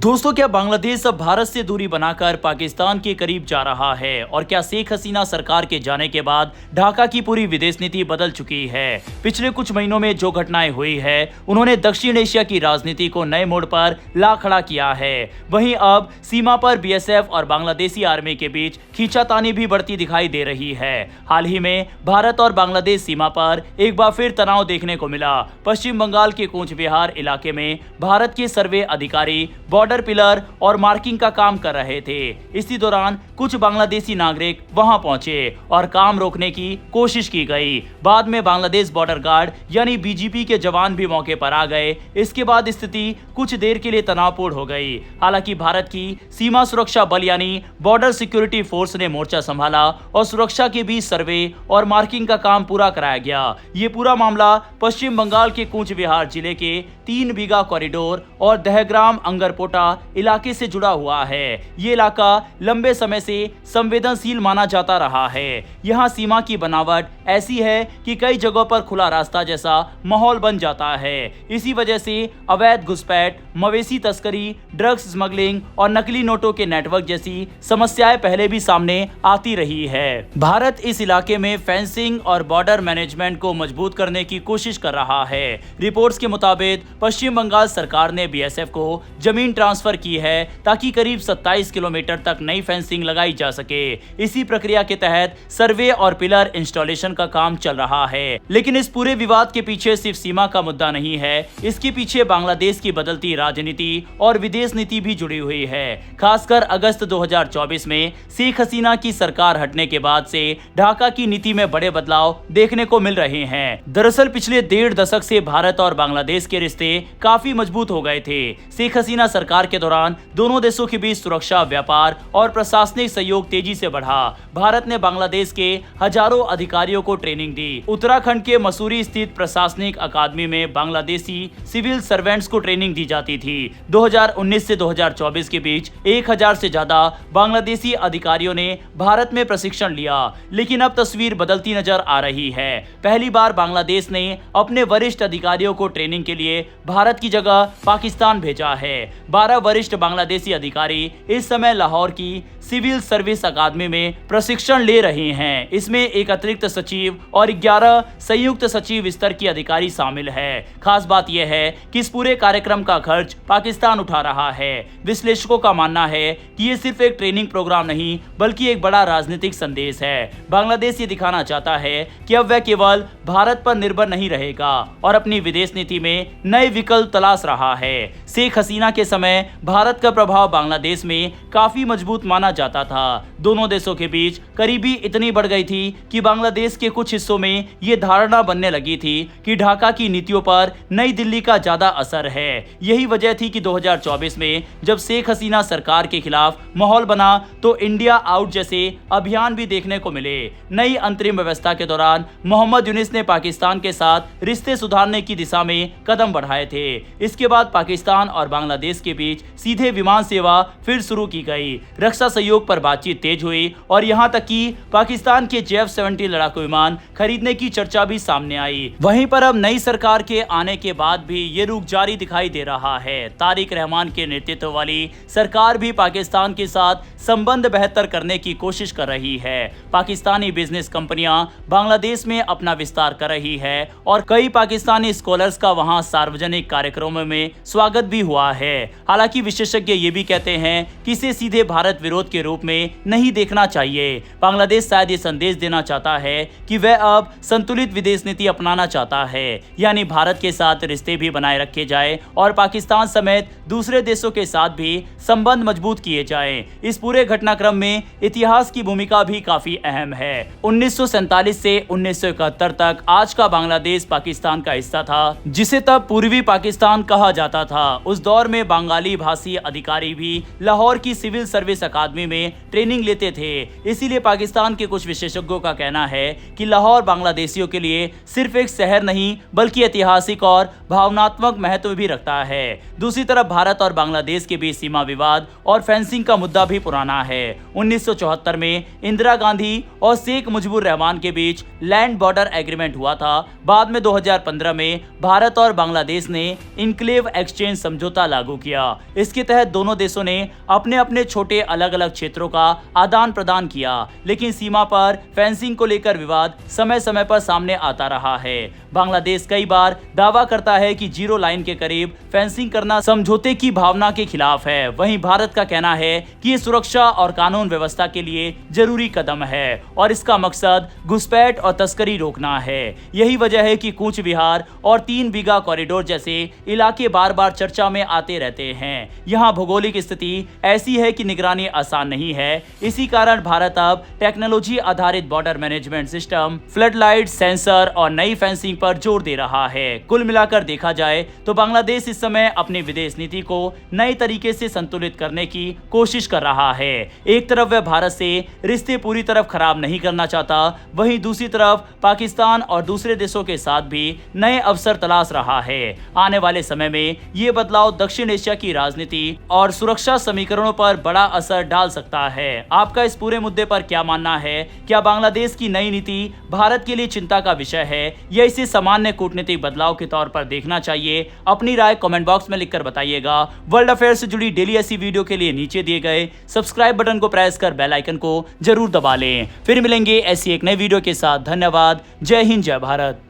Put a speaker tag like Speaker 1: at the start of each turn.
Speaker 1: दोस्तों, क्या बांग्लादेश अब भारत से दूरी बनाकर पाकिस्तान के करीब जा रहा है? और क्या शेख हसीना सरकार के जाने के बाद ढाका की पूरी विदेश नीति बदल चुकी है? पिछले कुछ महीनों में जो घटनाएं हुई है, उन्होंने दक्षिण एशिया की राजनीति को नए मोड़ पर ला खड़ा किया है। वहीं अब सीमा पर बीएसएफ और बांग्लादेशी आर्मी के बीच खींचातानी भी बढ़ती दिखाई दे रही है। हाल ही में भारत और बांग्लादेश सीमा पर एक बार फिर तनाव देखने को मिला। पश्चिम बंगाल के कूच बिहार इलाके में भारत के सर्वे अधिकारी बॉर्डर पिलर और मार्किंग का काम कर रहे थे। इसी दौरान कुछ बांग्लादेशी नागरिक वहां पहुंचे और काम रोकने की कोशिश की गई। बाद में बांग्लादेश बॉर्डर गार्ड यानी बीजीपी के जवान भी मौके पर आ गए। इसके बाद स्थिति कुछ देर के लिए तनावपूर्ण हो गई। हालांकि भारत की सीमा सुरक्षा बल यानी बॉर्डर सिक्योरिटी फोर्स ने मोर्चा संभाला और सुरक्षा के बीच सर्वे और मार्किंग का काम पूरा कराया गया। ये पूरा मामला पश्चिम बंगाल के कूच बिहार जिले के 3 बीघा कॉरिडोर और दहग्राम अंगरपोटा इलाके से जुड़ा हुआ है। ये इलाका लंबे समय से संवेदनशील माना जाता रहा है। यहाँ सीमा की बनावट ऐसी है कि कई जगहों पर खुला रास्ता जैसा माहौल बन जाता है। इसी वजह से अवैध घुसपैठ, मवेशी तस्करी, ड्रग्स स्मगलिंग और नकली नोटों के नेटवर्क जैसी समस्याएं पहले भी सामने आती रही है। भारत इस इलाके में फेंसिंग और बॉर्डर मैनेजमेंट को मजबूत करने की कोशिश कर रहा है। रिपोर्ट्स के मुताबिक पश्चिम बंगाल सरकार ने बीएसएफ को जमीन ट्रांसफर की है ताकि करीब 27 किलोमीटर तक नई फेंसिंग लगाई जा सके। इसी प्रक्रिया के तहत सर्वे और पिलर इंस्टॉलेशन का काम चल रहा है। लेकिन इस पूरे विवाद के पीछे सिर्फ सीमा का मुद्दा नहीं है, इसके पीछे बांग्लादेश की बदलती राजनीति और विदेश नीति भी जुड़ी हुई है। खासकर अगस्त 2024 में शेख हसीना की सरकार हटने के बाद से ढाका की नीति में बड़े बदलाव देखने को मिल रहे हैं। दरअसल पिछले 1.5 दशक से भारत और बांग्लादेश के रिश्ते काफी मजबूत हो गए थे। शेख हसीना सरकार के दौरान दोनों देशों के बीच सुरक्षा, व्यापार और प्रशासनिक सहयोग तेजी से बढ़ा। भारत ने बांग्लादेश के हजारों अधिकारियों को ट्रेनिंग दी। उत्तराखंड के मसूरी स्थित प्रशासनिक अकादमी में बांग्लादेशी सिविल सर्वेंट्स को ट्रेनिंग दी जाती थी। 2019 से 2024 के बीच 1000 से ज्यादा बांग्लादेशी अधिकारियों ने भारत में प्रशिक्षण लिया। लेकिन अब तस्वीर बदलती नजर आ रही है। पहली बार बांग्लादेश ने अपने वरिष्ठ अधिकारियों को ट्रेनिंग के लिए भारत की जगह पाकिस्तान भेजा है। 12 वरिष्ठ बांग्लादेशी अधिकारी इस समय लाहौर की सिविल सर्विस अकादमी में प्रशिक्षण ले रहे हैं। इसमें एक अतिरिक्त सचिव और 11 संयुक्त सचिव स्तर की अधिकारी शामिल है। खास बात यह है कि इस पूरे कार्यक्रम का खर्च पाकिस्तान उठा रहा है। विश्लेषकों का मानना है कि ये सिर्फ एक ट्रेनिंग प्रोग्राम नहीं बल्कि एक बड़ा राजनीतिक संदेश है। बांग्लादेश ये दिखाना चाहता है कि अब वह केवल भारत पर निर्भर नहीं रहेगा और अपनी विदेश नीति में नए विकल्प तलाश रहा है। शेख हसीना के समय भारत का प्रभाव बांग्लादेश में काफी मजबूत माना जाता था। दोनों देशों के बीच करीबी इतनी बढ़ गई थी कि बांग्लादेश के कुछ हिस्सों में ये धारणा बनने लगी थी कि ढाका की नीतियों पर नई दिल्ली का ज्यादा असर है। यही वजह थी कि 2024 में जब शेख हसीना सरकार के खिलाफ माहौल बना तो इंडिया आउट जैसे अभियान भी देखने को मिले। नई अंतरिम व्यवस्था के दौरान मोहम्मद यूनिस ने पाकिस्तान के साथ रिश्ते सुधारने की दिशा में कदम बढ़ाए थे। इसके बाद पाकिस्तान और बांग्लादेश के बीच सीधे विमान सेवा फिर शुरू की गई। रक्षा सहयोग पर बातचीत तेज हुई और यहां तक कि पाकिस्तान के JF-70 लड़ाकू विमान खरीदने की चर्चा भी सामने आई। वहीं पर अब नई सरकार के आने के बाद भी ये रुख जारी दिखाई दे रहा है। तारिक रहमान के नेतृत्व वाली सरकार भी पाकिस्तान के साथ संबंध बेहतर करने की कोशिश कर रही है। पाकिस्तानी बिजनेस कंपनियां बांग्लादेश में अपना विस्तार कर रही है और कई पाकिस्तानी स्कॉलर्स का वहां सार्वजनिक कार्यक्रमों में स्वागत भी हुआ है। हालांकि विशेषज्ञ ये भी कहते हैं कि इसे सीधे भारत विरोध के रूप में नहीं देखना चाहिए। बांग्लादेश शायद ये संदेश देना चाहता है कि वह अब संतुलित विदेश नीति अपनाना चाहता है, यानी भारत के साथ रिश्ते भी बनाए रखे जाए और पाकिस्तान समेत दूसरे देशों के साथ भी संबंध मजबूत किए जाएं। इस पूरे घटनाक्रम में इतिहास की भूमिका भी काफी अहम है। 1947 से 1971 तक आज का बांग्लादेश पाकिस्तान का हिस्सा था, जिसे तब पूर्वी पाकिस्तान कहा जाता था। उस दौर में बंगाली भाषी अधिकारी भी लाहौर की सिविल सर्विस अकादमी में ट्रेनिंग लेते थे। इसीलिए पाकिस्तान के कुछ विशेषज्ञों का कहना है कि लाहौर बांग्लादेशियों के लिए सिर्फ एक शहर नहीं बल्कि ऐतिहासिक और भावनात्मक महत्व भी रखता है। दूसरी तरफ भारत और बांग्लादेश के बीच सीमा विवाद और फेंसिंग का मुद्दा भी पुराना है। 1974 में इंदिरा गांधी और शेख मुजीबुर रहमान के बीच लैंड बॉर्डर एग्रीमेंट हुआ था। बाद में 2015 में भारत और बांग्लादेश ने इनक्लेव एक्सचेंज समझौता लागू किया। इसके तहत दोनों देशों ने अपने अपने छोटे अलग अलग क्षेत्रों का आदान प्रदान किया, लेकिन सीमा पर फेंसिंग को लेकर विवाद समय समय पर सामने आता रहा है। बांग्लादेश कई बार दावा करता है कि जीरो लाइन के करीब फेंसिंग करना समझौते की भावना के खिलाफ है। वहीं भारत का कहना है कि ये सुरक्षा और कानून व्यवस्था के लिए जरूरी कदम है और इसका मकसद घुसपैठ और तस्करी रोकना है। यही वजह है कि कूच विहार और 3 बीघा कॉरिडोर जैसे इलाके बार बार चर्चा में आते रहते हैं। यहाँ भौगोलिक स्थिति ऐसी है कि निगरानी आसान नहीं है। इसी कारण भारत अब टेक्नोलॉजी आधारित border management system, flood light, sensor और नई फेंसिंग पर जोर दे रहा है। कुल मिलाकर देखा जाए तो बांग्लादेश इस समय अपनी विदेश नीति को नए तरीके से संतुलित करने की कोशिश कर रहा है। एक तरफ वह भारत से रिश्ते पूरी तरफ खराब नहीं करना चाहता, वहीं दूसरी तरफ पाकिस्तान और दूसरे देशों के साथ भी नए अवसर तलाश रहा है। आने वाले समय में ये बदलाव दक्षिण एशिया की राजनीति और सुरक्षा समीकरणों पर बड़ा असर डाल सकता है। आपका इस पूरे मुद्दे पर क्या मानना है? क्या बांग्लादेश की नई नीति भारत के लिए चिंता का विषय है या इसे सामान्य कूटनीतिक बदलाव के तौर पर देखना चाहिए? अपनी राय कमेंट बॉक्स में लिखकर बताइएगा। वर्ल्ड अफेयर से जुड़ी डेली ऐसी वीडियो के लिए नीचे दिए गए सब्सक्राइब बटन को प्रेस कर बेल आइकन को जरूर दबा लें। फिर मिलेंगे ऐसी एक नई वीडियो के साथ। धन्यवाद। जय हिंद, जय भारत।